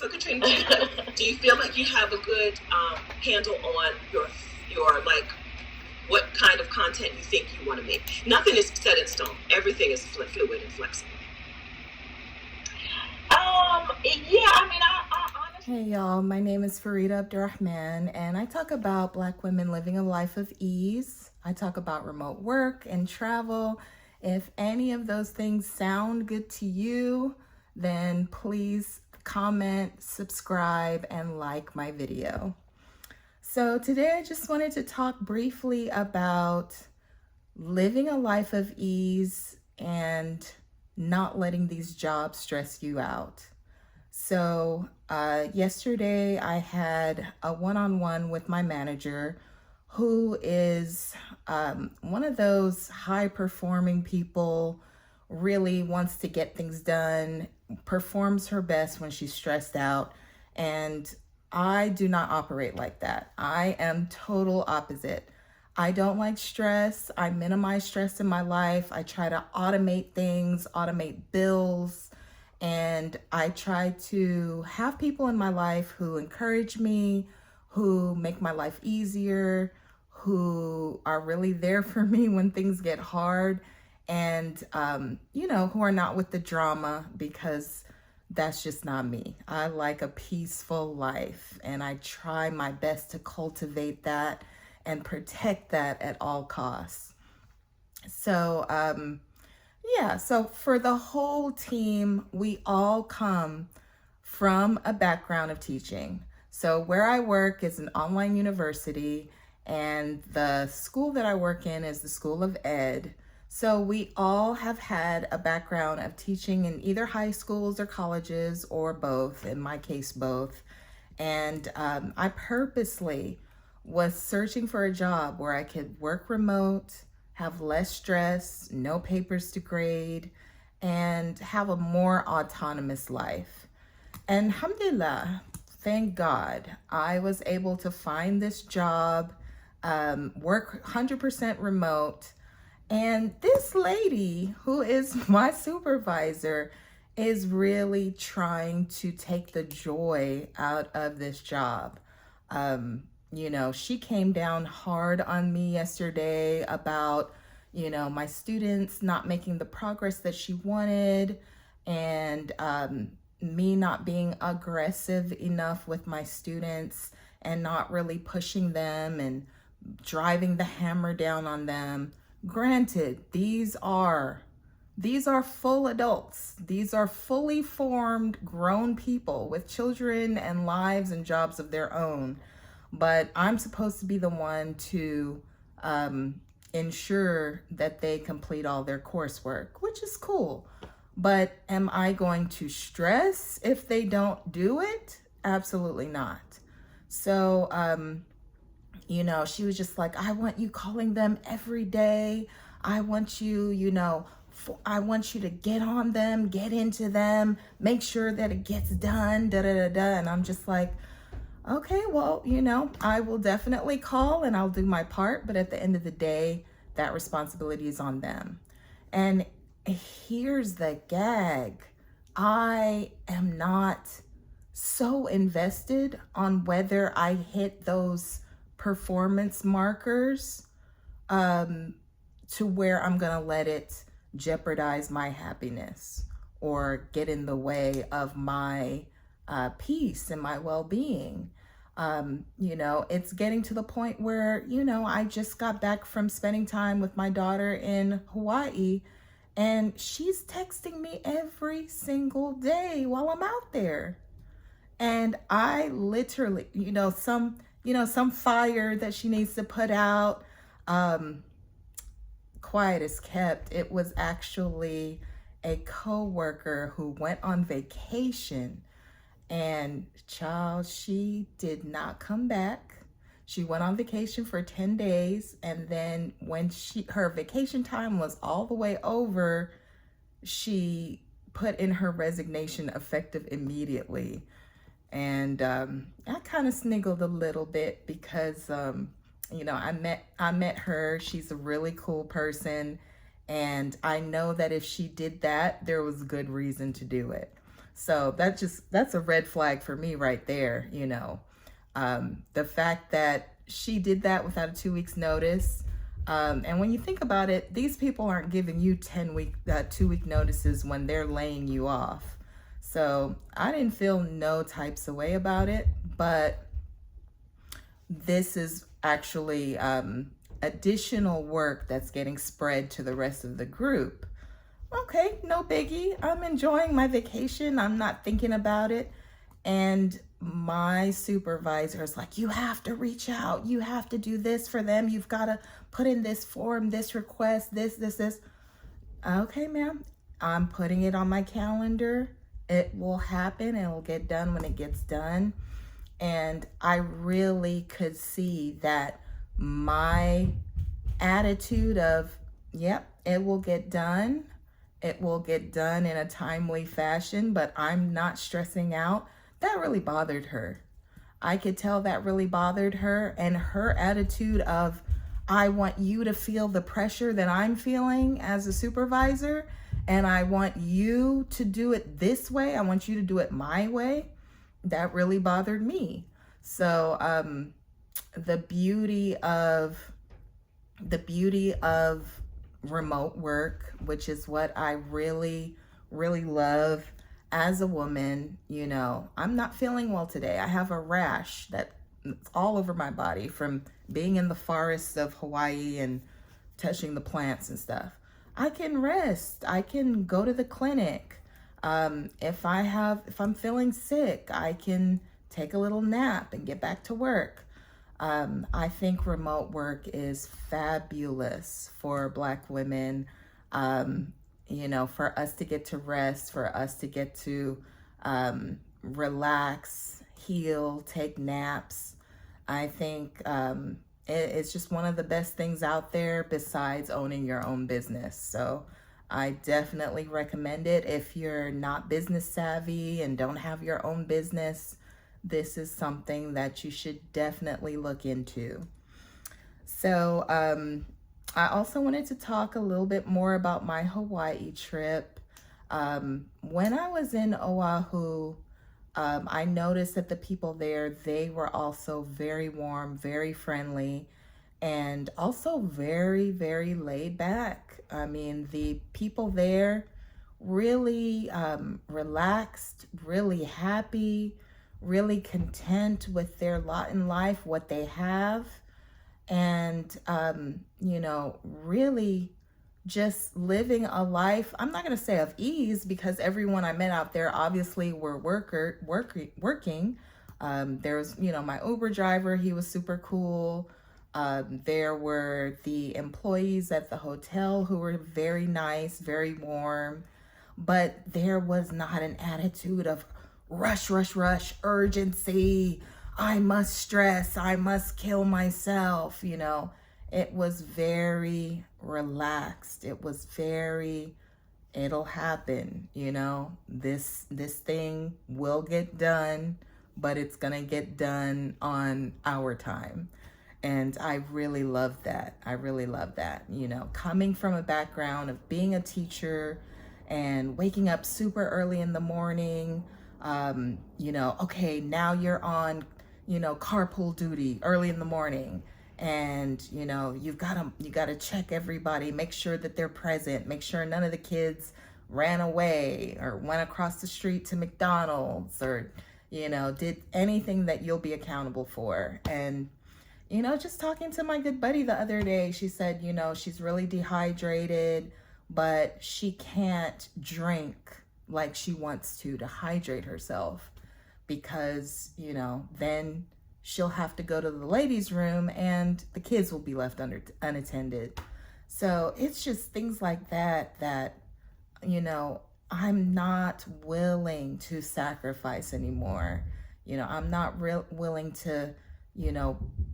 So Katrina, do you feel like you have a good handle on your like what kind of content you think you want to make? Nothing is set in stone. Everything is fluid and flexible. Yeah, I mean, I honestly. Hey y'all, my name is Farida Abdurrahman, and I talk about Black women living a life of ease. I talk about remote work and travel. If any of those things sound good to you, then please comment, subscribe, and like my video. So today I just wanted to talk briefly about living a life of ease and not letting these jobs stress you out. So yesterday I had a one-on-one with my manager, who is one of those high-performing people, really wants to get things done, performs her best when she's stressed out, and I do not operate like that. I am total opposite. I don't like stress. I minimize stress in my life. I try to automate things, automate bills, and I try to have people in my life who encourage me, who make my life easier, who are really there for me when things get hard, and, who are not with the drama, because that's just not me. I like a peaceful life, and I try my best to cultivate that and protect that at all costs. So, so for the whole team, we all come from a background of teaching. So where I work is an online university, and the school that I work in is the School of Ed. So we all have had a background of teaching in either high schools or colleges, or both, in my case, both. And I purposely was searching for a job where I could work remote, have less stress, no papers to grade, and have a more autonomous life. And alhamdulillah, thank God, I was able to find this job, work 100% remote. And this lady, who is my supervisor, is really trying to take the joy out of this job. She came down hard on me yesterday about, my students not making the progress that she wanted, and me not being aggressive enough with my students and not really pushing them and driving the hammer down on them. Granted, these are full adults. These are fully formed, grown people with children and lives and jobs of their own. But I'm supposed to be the one to ensure that they complete all their coursework, which is cool. But am I going to stress if they don't do it? Absolutely not. So, she was just like, I want you calling them every day. I want you, I want you to get on them, get into them, make sure that it gets done, da da da da. And I'm just like, okay, well, I will definitely call and I'll do my part, but at the end of the day, that responsibility is on them. And here's the gag. I am not so invested on whether I hit those performance markers to where I'm going to let it jeopardize my happiness or get in the way of my peace and my well-being. It's getting to the point where, I just got back from spending time with my daughter in Hawaii, and she's texting me every single day while I'm out there. And I literally, some fire that she needs to put out, quiet as kept. It was actually a coworker who went on vacation, and child, she did not come back. She went on vacation for 10 days, and then when her vacation time was all the way over, she put in her resignation effective immediately. And I kind of sniggled a little bit because I met her. She's a really cool person, and I know that if she did that, there was good reason to do it. So that's a red flag for me right there, the fact that she did that without a 2 weeks notice. And when you think about it, these people aren't giving you 2 week notices when they're laying you off. So I didn't feel no types of way about it, but this is actually additional work that's getting spread to the rest of the group. Okay, no biggie. I'm enjoying my vacation. I'm not thinking about it. And my supervisor is like, you have to reach out. You have to do this for them. You've got to put in this form, this request, this. Okay, ma'am. I'm putting it on my calendar. It will happen. It will get done when it gets done. And I really could see that my attitude of, yep, it will get done. It will get done in a timely fashion, but I'm not stressing out. That really bothered her. I could tell that really bothered her. And her attitude of, I want you to feel the pressure that I'm feeling as a supervisor, and I want you to do it this way. I want you to do it my way. That really bothered me. So the beauty of remote work, which is what I really, really love as a woman, I'm not feeling well today. I have a rash that's all over my body from being in the forests of Hawaii and touching the plants and stuff. I can rest. I can go to the clinic. If I'm feeling sick, I can take a little nap and get back to work. I think remote work is fabulous for Black women, for us to get to rest, for us to get to relax, heal, take naps. I think it's just one of the best things out there besides owning your own business. So I definitely recommend it. If you're not business savvy and don't have your own business, this is something that you should definitely look into. So I also wanted to talk a little bit more about my Hawaii trip. When I was in Oahu, I noticed that the people there, they were also very warm, very friendly, and also very, very laid back. I mean, the people there really relaxed, really happy, really content with their lot in life, what they have, and, really just living a life, I'm not going to say of ease, because everyone I met out there obviously were working. There's, my Uber driver, he was super cool. There were the employees at the hotel who were very nice, very warm, but there was not an attitude of rush, urgency. I must stress, I must kill myself, It was very relaxed. It was very, it'll happen, This thing will get done, but it's gonna get done on our time. And I really love that. Coming from a background of being a teacher and waking up super early in the morning, okay, now you're on, carpool duty early in the morning. And, you gotta check everybody, make sure that they're present, make sure none of the kids ran away or went across the street to McDonald's or, did anything that you'll be accountable for. And, just talking to my good buddy the other day, she said, she's really dehydrated, but she can't drink like she wants to hydrate herself because, then she'll have to go to the ladies' room and the kids will be left unattended. So it's just things like that, I'm not willing to sacrifice anymore. I'm not willing to,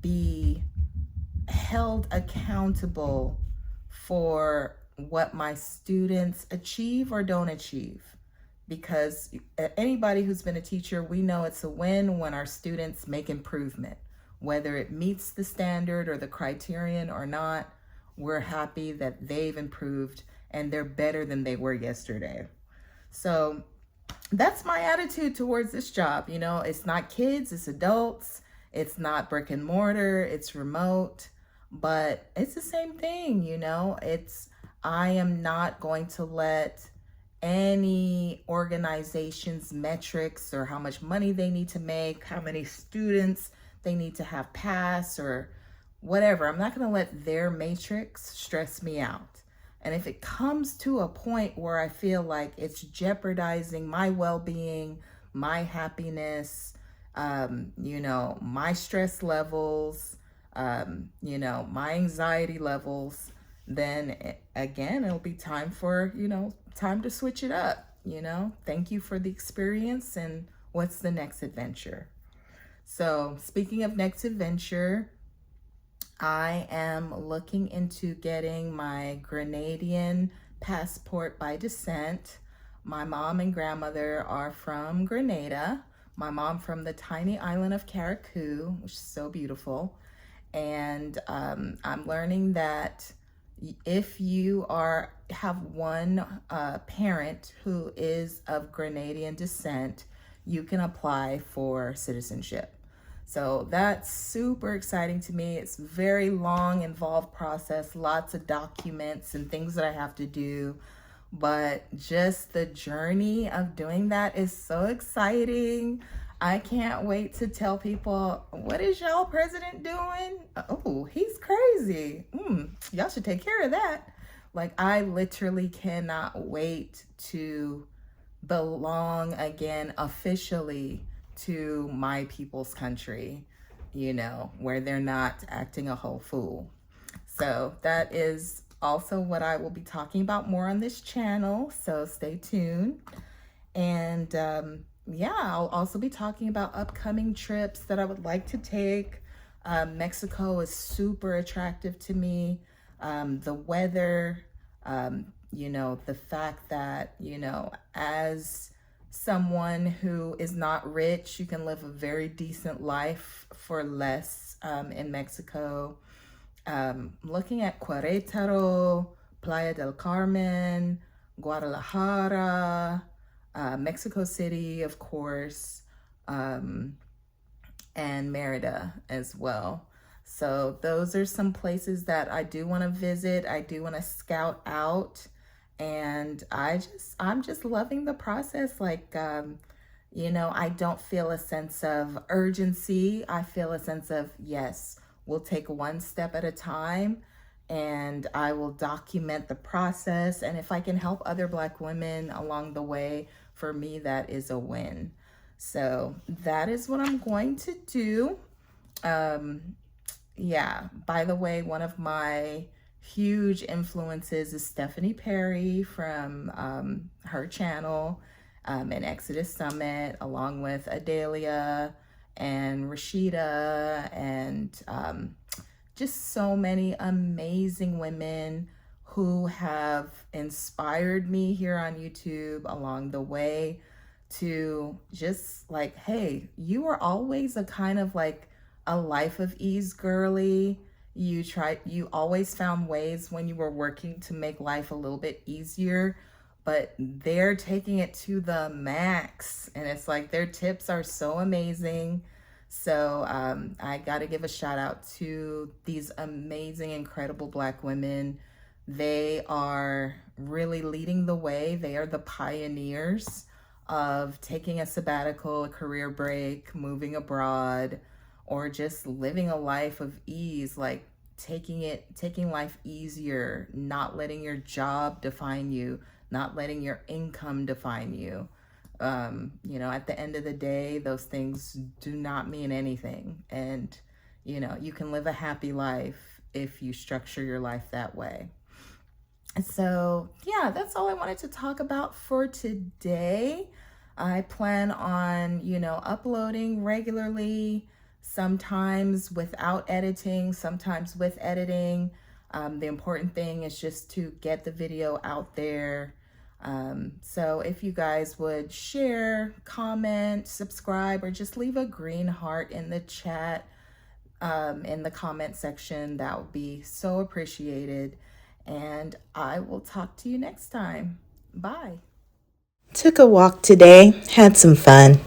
be held accountable for what my students achieve or don't achieve. Because anybody who's been a teacher, we know it's a win when our students make improvement. Whether it meets the standard or the criterion or not, we're happy that they've improved and they're better than they were yesterday. So that's my attitude towards this job. You know, it's not kids, it's adults. It's not brick and mortar, it's remote, but it's the same thing, you know. I am not going to let any organization's metrics or how much money they need to make, how many students they need to have pass or whatever. I'm not going to let their matrix stress me out. And if it comes to a point where I feel like it's jeopardizing my well-being, my happiness, you know, my stress levels, you know, my anxiety levels, then again, it'll be time for, you know, time to switch it up. You know, thank you for the experience, and what's the next adventure? So speaking of next adventure, I am looking into getting my Grenadian passport by descent. My mom and grandmother are from Grenada. My mom from the tiny island of Carriacou, which is so beautiful. And I'm learning that if you have one parent who is of Grenadian descent, you can apply for citizenship. So that's super exciting to me. It's a very long, involved process, lots of documents and things that I have to do. But just the journey of doing that is so exciting. I can't wait to tell people, what is y'all president doing? Oh, he's crazy. Y'all should take care of that. Like, I literally cannot wait to belong again officially to my people's country, you know, where they're not acting a whole fool. So that is also what I will be talking about more on this channel, so stay tuned. And yeah, I'll also be talking about upcoming trips that I would like to take. Mexico is super attractive to me. The weather, you know, the fact that, you know, as someone who is not rich, you can live a very decent life for less in Mexico. Looking at Querétaro, Playa del Carmen, Guadalajara, Mexico City, of course, and Merida as well. So those are some places that I do want to visit. I do want to scout out, and I'm just loving the process. Like, you know, I don't feel a sense of urgency. I feel a sense of, yes, we'll take one step at a time, and I will document the process. And if I can help other Black women along the way, for me, that is a win. So that is what I'm going to do. Yeah, by the way, one of my huge influences is Stephanie Perry from her channel, and Exodus Summit, along with Adelia and Rashida, and just so many amazing women who have inspired me here on YouTube along the way to just like, hey, you were always a kind of like a life of ease girly. You always found ways when you were working to make life a little bit easier, but they're taking it to the max. And it's like their tips are so amazing. So I got to give a shout out to these amazing, incredible Black women. They are really leading the way. They are the pioneers of taking a sabbatical, a career break, moving abroad, or just living a life of ease, like taking life easier, not letting your job define you, not letting your income define you. You know, at the end of the day, those things do not mean anything. And, you know, you can live a happy life if you structure your life that way. So yeah, that's all I wanted to talk about for today. I plan on, you know, uploading regularly, sometimes without editing, sometimes with editing. The important thing is just to get the video out there. So if you guys would share, comment, subscribe, or just leave a green heart in the chat, in the comment section, that would be so appreciated. And I will talk to you next time. Bye. Took a walk today, had some fun.